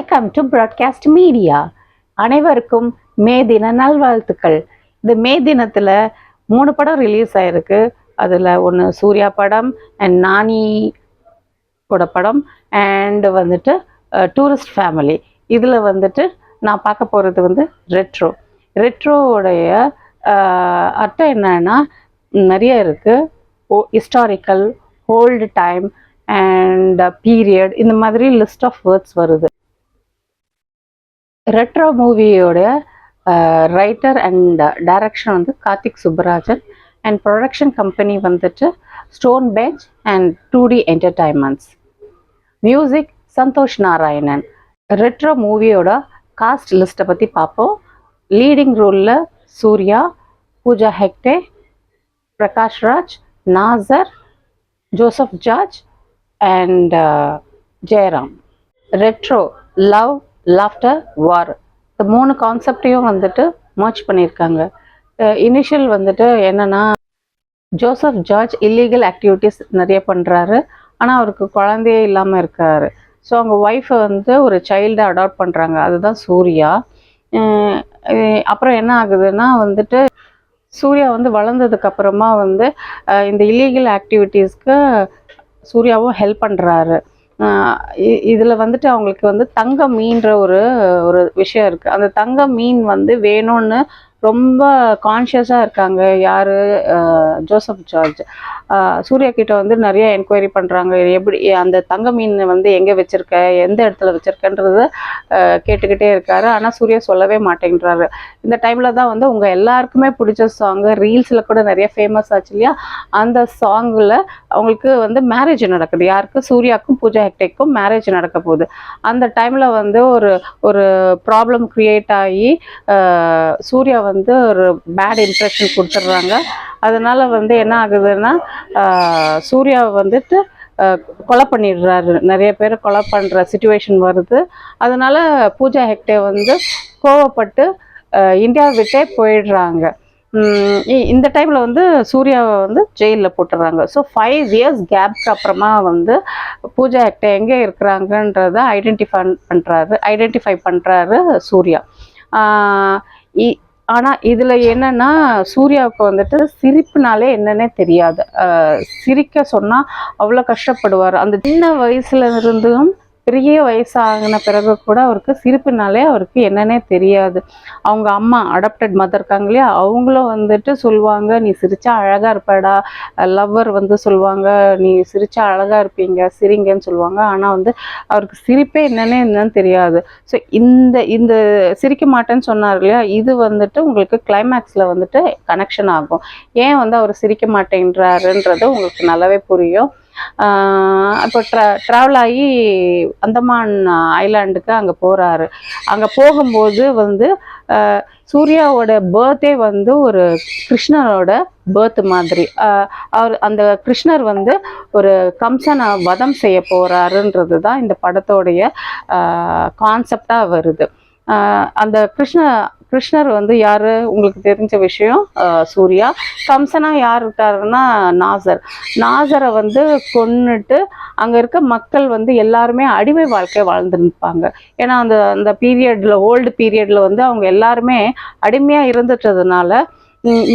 Welcome to broadcast media. அனைவருக்கும் மே தின நல்வாழ்த்துக்கள். இந்த மே தினத்தில் 3 படம் ரிலீஸ் ஆகிருக்கு. அதில் ஒன்று சூர்யா படம் அண்ட் நானியோட படம் அண்டு வந்துட்டு டூரிஸ்ட் ஃபேமிலி. இதில் வந்துட்டு நான் பார்க்க போகிறது ரெட்ரோவுடைய அர்த்தம் என்னன்னா நிறைய இருக்குது. Historical, old time and period, இந்த மாதிரி லிஸ்ட் ஆஃப் வேர்ட்ஸ் வருது. ரெட்ரோ மூவியோட ரைட்டர் அண்ட் டைரக்ஷன் வந்து Karthik Subbarajan and production company வந்துட்டு stone bench and 2D entertainments. Music Santhosh Narayanan. Retro மூவியோட காஸ்ட் லிஸ்ட்டை பற்றி பார்ப்போம். லீடிங் ரோலில் Suriya, Pooja Hegde, Prakash Raj, Nassar, Joseph George and Jayaram. Retro, love, laughter, war, இந்த 3 கான்செப்டையும் வந்துட்டு மர்ச் பண்ணியிருக்காங்க. இனிஷியல் வந்துட்டு என்னன்னா, ஜோசப் ஜார்ஜ் இல்லீகல் ஆக்டிவிட்டீஸ் நிறைய பண்ணுறாரு. ஆனால் அவருக்கு குழந்தையே இல்லாமல் இருக்காரு. ஸோ அவங்க ஒய்ஃபை வந்து ஒரு சைல்டை அடாப்ட் பண்ணுறாங்க. அதுதான் சூர்யா. அப்புறம் என்ன ஆகுதுன்னா வந்துட்டு சூர்யா வந்து வளர்ந்ததுக்கப்புறமா வந்து இந்த இல்லீகல் ஆக்டிவிட்டீஸ்க்கு சூர்யாவும் ஹெல்ப் பண்ணுறாரு. இதில் வந்துட்டு அவங்களுக்கு வந்து தங்க மீன்ற ஒரு விஷயம் இருக்குது. அந்த தங்க மீன் வந்து வேணும்னு ரொம்ப கான்ஷியஸாக இருக்காங்க. யார்? Joseph George. சூர்யா கிட்ட வந்து நிறைய என்கொயரி பண்ணுறாங்க. எப்படி அந்த தங்க மீன் வந்து எங்கே வச்சுருக்க, எந்த இடத்துல வச்சுருக்கன்றது கேட்டுக்கிட்டே இருக்காரு. ஆனால் சூர்யா சொல்லவே மாட்டேங்கிறாரு. இந்த டைமில் தான் வந்து உங்கள் எல்லாருக்குமே பிடிச்ச சாங்கு ரீல்ஸில் கூட நிறைய ஃபேமஸ் ஆச்சு இல்லையா? அந்த சாங்கில் அவங்களுக்கு வந்து மேரேஜ் நடக்குது. யாருக்கு? சூர்யாவுக்கும் பூஜா ஹெக்டேக்கும் மேரேஜ் நடக்க போகுது. அந்த டைமில் வந்து ஒரு ப்ராப்ளம் க்ரியேட் ஆகி சூர்யா வந்து ஒரு பேட் இம்ப்ரெஷன் கொடுத்துட்றாங்க. அதனால் வந்து என்ன ஆகுதுன்னா சூர்யாவை வந்துட்டு கொலை பண்ணிடுறாரு. நிறைய பேர் கொலை பண்ணுற சிச்சுவேஷன் வருது. அதனால் பூஜா ஹெக்டே வந்து கோவப்பட்டு இந்தியாவை விட்டே போயிடுறாங்க. இந்த டைமில் வந்து சூர்யாவை வந்து ஜெயிலில் போட்டுடுறாங்க. ஸோ 5 இயர்ஸ் கேப்க்கு அப்புறமா வந்து பூஜா ஹெக்டே எங்கே இருக்கிறாங்கன்றத ஐடென்டிஃபை பண்ணுறாரு சூர்யா. ஆனால் இதில் என்னென்னா சூர்யாவுக்கு வந்துட்டு சிரிப்புனாலே என்னன்னே தெரியாது. சிரிக்க சொன்னால் அவ்வளோ கஷ்டப்படுவார். அந்த சின்ன வயசுல இருந்தும் பெரிய வயசாகின பிறகு கூட அவருக்கு சிரிப்புனாலே அவருக்கு என்னன்னே தெரியாது. அவங்க அம்மா அடாப்டட் மதர் இருக்காங்க இல்லையா, அவங்களும் வந்துட்டு சொல்லுவாங்க, நீ சிரிச்சா அழகாக இருப்படா. லவ்வர் வந்து சொல்லுவாங்க, நீ சிரிச்சா அழகாக இருப்பீங்க, சிரிங்கன்னு சொல்லுவாங்க. ஆனால் வந்து அவருக்கு சிரிப்பே என்னன்னு தெரியாது. ஸோ இந்த சிரிக்க மாட்டேன்னு சொன்னார் இல்லையா, இது வந்துட்டு உங்களுக்கு கிளைமேக்ஸில் வந்துட்டு கனெக்ஷன் ஆகும். ஏன் வந்து அவர் சிரிக்க மாட்டேன்றாருன்றது உங்களுக்கு நல்லாவே புரியும். இப்போ ட்ராவல் ஆகி அந்தமான் ஐலாண்டுக்கு அங்கே போகிறாரு. அங்கே போகும்போது வந்து சூர்யாவோட பர்த்டே வந்து ஒரு கிருஷ்ணரோட பர்த் மாதிரி. அந்த கிருஷ்ணர் வந்து ஒரு கம்சனை வதம் செய்ய போகிறாருன்றது தான் இந்த படத்தோடைய கான்செப்டாக வருது. அந்த கிருஷ்ணர் வந்து யார்? உங்களுக்கு தெரிஞ்ச விஷயம், சூர்யா. கம்சனா யார் இருக்காருன்னா நாசரை வந்து கொன்னுட்டு அங்கே இருக்க மக்கள் வந்து எல்லாருமே அடிமை வாழ்க்கை வாழ்ந்துருப்பாங்க. ஏன்னா அந்த பீரியடில், ஓல்டு பீரியடில் வந்து அவங்க எல்லாருமே அடிமையாக இருந்துட்டதுனால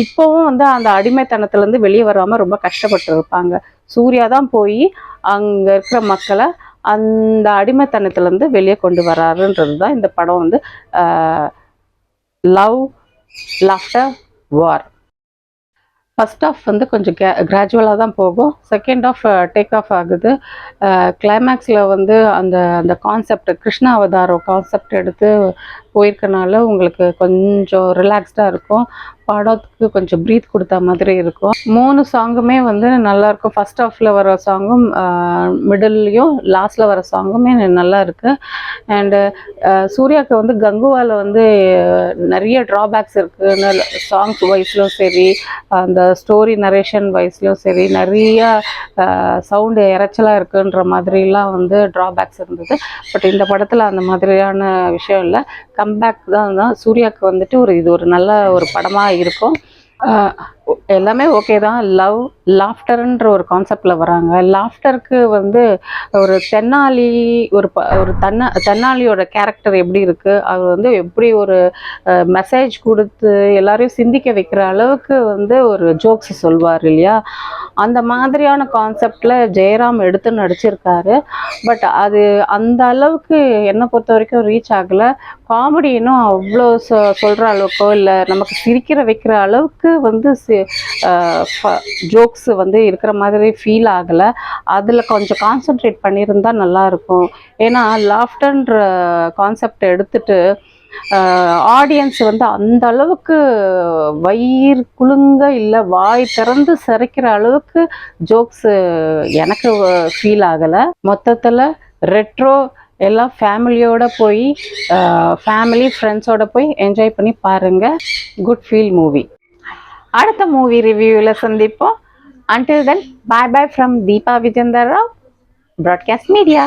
இப்போவும் வந்து அந்த அடிமைத்தனத்துலேருந்து வெளியே வராமல் ரொம்ப கஷ்டப்பட்டு இருப்பாங்க. சூர்யா தான் போய் அங்கே இருக்கிற மக்களை அந்த அடிமைத்தனத்துலேருந்து வெளியே கொண்டு வராருன்றது தான் இந்த படம் வந்து love, laughter, war. First half வந்து கொஞ்சம் கிராஜுவலாக தான் போகும். செகண்ட் ஆஃப் டேக் ஆஃப் ஆகுது. கிளைமேக்ஸில் வந்து அந்த கான்செப்ட், கிருஷ்ண அவதாரம் கான்செப்ட் எடுத்து போயிருக்கனால உங்களுக்கு கொஞ்சம் ரிலாக்ஸ்டாக இருக்கும். படத்துக்கு கொஞ்சம் ப்ரீத் கொடுத்த மாதிரி இருக்கும். 3 சாங்குமே வந்து நல்லாயிருக்கும். ஃபர்ஸ்ட் ஆஃபில் வர சாங்கும் மிடில்லையும் லாஸ்ட்டில் வர சாங்குமே நல்லா இருக்குது. அண்டு சூர்யாவுக்கு வந்து கங்குவாவில் வந்து நிறைய ட்ராபேக்ஸ் இருக்குதுன்னு சாங்ஸ் வைஸ்லையும் சரி, அந்த ஸ்டோரி நரேஷன் வைஸ்லையும் சரி, நிறைய சவுண்டு இறைச்சலாக இருக்குன்ற மாதிரிலாம் வந்து ட்ராபேக்ஸ் இருந்தது. பட் இந்த படத்தில் அந்த மாதிரியான விஷயம் இல்லை. கம்பேக் தான் சூர்யாவுக்கு வந்துட்டு இது ஒரு நல்ல ஒரு படமாக இருக்கும். எல்லாமே ஓகே தான். லவ், லாஃப்டர்ன்ற ஒரு கான்செப்டில் வராங்க. லாஃப்டருக்கு வந்து ஒரு தென்னாலி, ஒரு தென்னாலியோட கேரக்டர் எப்படி இருக்குது, அவர் வந்து எப்படி ஒரு மெசேஜ் கொடுத்து எல்லாரையும் சிந்திக்க வைக்கிற அளவுக்கு வந்து ஒரு ஜோக்ஸ் சொல்வார் இல்லையா, அந்த மாதிரியான கான்செப்டில் ஜெயராம் எடுத்து நடிச்சிருக்காரு. பட் அது அந்த அளவுக்கு என்னை பொறுத்த வரைக்கும் ரீச் ஆகலை. காமெடி இன்னும் அவ்வளோ சொல்கிற அளவுக்கோ இல்லை நமக்கு சிரிக்கிற வைக்கிற அளவுக்கு வந்து ஜோக்ஸ் வந்து இருக்கிற மாதிரி ஃபீல் ஆகலை. அதில் கொஞ்சம் கான்சென்ட்ரேட் பண்ணியிருந்தா நல்லாயிருக்கும். ஏன்னா லாஃப்டர்ன்ற கான்செப்ட் எடுத்துட்டு ஆடியன்ஸ் வந்து அந்த அளவுக்கு வயிறு குலுங்க இல்லை வாய் திறந்து சிரிக்கிற அளவுக்கு ஜோக்ஸு எனக்கு ஃபீல் ஆகலை. மொத்தத்தில் ரெட்ரோ எல்லாம் ஃபேமிலியோடு போய் ஃபேமிலி ஃப்ரெண்ட்ஸோட போய் என்ஜாய் பண்ணி பாருங்கள். Good feel movie. அடுத்த மூவி ரிவ்யூவில் சந்திப்போம். Until then, bye bye from Deepa Vijayendra Rao, Broadcast Media.